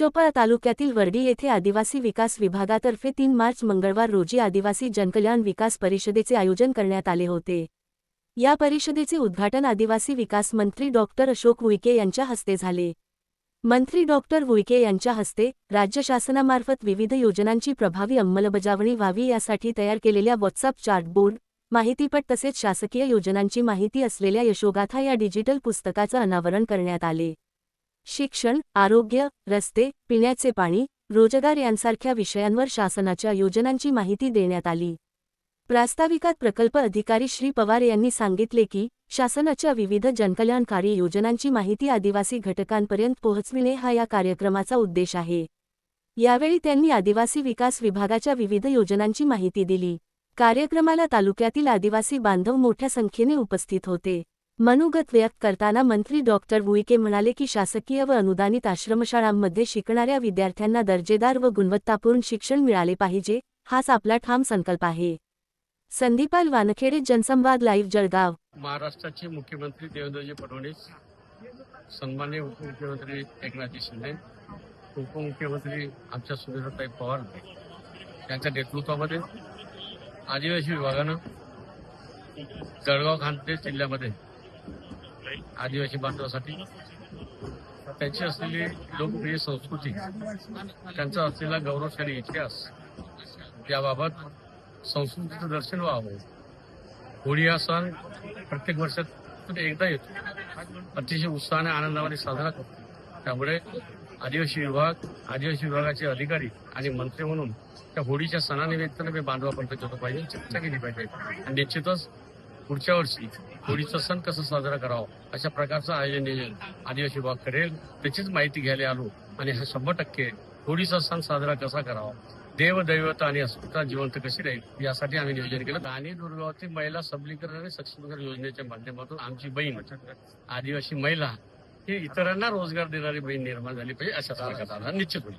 यशोपा तालुक्यातील वर्डी येथे आदिवासी विकास विभागातर्फे 3 मार्च मंगळवार रोजी आदिवासी जनकल्याण विकास परिषदेचे आयोजन करण्यात आले होते। या परिषदेचे उद्घाटन आदिवासी विकास मंत्री डॉक्टर अशोक उईके यांच्या हस्ते झाले। मंत्री डॉक्टर उईके यांच्या हस्ते राज्य शासनामार्फत विविध योजनांची प्रभावी अंमलबजावणी व्हावी यासाठी तयार केलेल्या व्हॉट्सअप चार्टबोर्ड, माहितीपट तसेच शासकीय योजनांची माहिती असलेल्या यशोगाथा या डिजिटल पुस्तकाचं अनावरण करण्यात आले। शिक्षण, आरोग्य, रस्ते, पिण्याचे पाणी, रोजगार यांसारख्या विषयांवर शासनाच्या योजनांची माहिती देण्यात आली। प्रास्ताविकात प्रकल्प अधिकारी श्री पवार यांनी सांगितले की शासनाच्या विविध जनकल्याणकारी योजनांची माहिती आदिवासी घटकांपर्यंत पोहोचविणे हा या कार्यक्रमाचा उद्देश आहे। यावेळी त्यांनी आदिवासी विकास विभागाच्या विविध योजनांची माहिती दिली। कार्यक्रमाला तालुक्यातील आदिवासी बांधव मोठ्या संख्येने उपस्थित होते। मनोगत व्यक्त करताना मंत्री डॉक्टर उईके म्हणाले की शासकीय व अनुदानित आश्रमशाळांमध्ये शिकणाऱ्या विद्यार्थ्यांना दर्जेदार व गुणवत्तापूर्ण शिक्षण मिळाले पाहिजे, हाच आपला ठाम संकल्प आहे। संदीपाल वानखेडे, जनसंवाद लाईव्ह, जळगाव। महाराष्ट्राचे मुख्यमंत्री देवेंद्रजी फडणवीस, सन्माननीय उपमुख्यमंत्री एकनाथजी शिंदे, उपमुख्यमंत्री आमच्या सुनीताताई पवार यांच्या नेतृत्वामध्ये आदिवासी विभागानं जळगाव खानदेश जिल्ह्यामध्ये आदिवासी बांधवासाठी त्यांची असलेली लोकप्रिय संस्कृती, त्यांचा असलेला गौरवशाली इतिहास याबाबत संस्कृतीचं दर्शन व्हावं। होळी हा सण प्रत्येक वर्षात एकदा येतो, अतिशय उत्साहाने आनंदाने साजरा करतो। त्यामुळे आदिवासी विभागाचे अधिकारी आणि मंत्री म्हणून त्या होळीच्या सणानिमित्ताने मी बांधवापर्यंत गेलो पाहिजे, चर्चा केली पाहिजे आणि निश्चितच पुढच्या वर्षी होळीचा सण कसं साजरा करावा अशा प्रकारचं आयोजन आदिवासी विभाग करेल, त्याचीच माहिती घ्यायला आलो आणि हा 100% होळीचा सण साजरा कसा करावा, देवदैवता आणि अस्मिता जिवंत कशी राहील यासाठी आम्ही नियोजन केलं। आणि दुर्गावती महिला सबलीकरण आणि सक्षमीकरण योजनेच्या माध्यमातून आमची बहीण आदिवासी महिला ही इतरांना रोजगार देणारी बहीण निर्माण झाली पाहिजे, अशा प्रकारचा निश्चित होईल।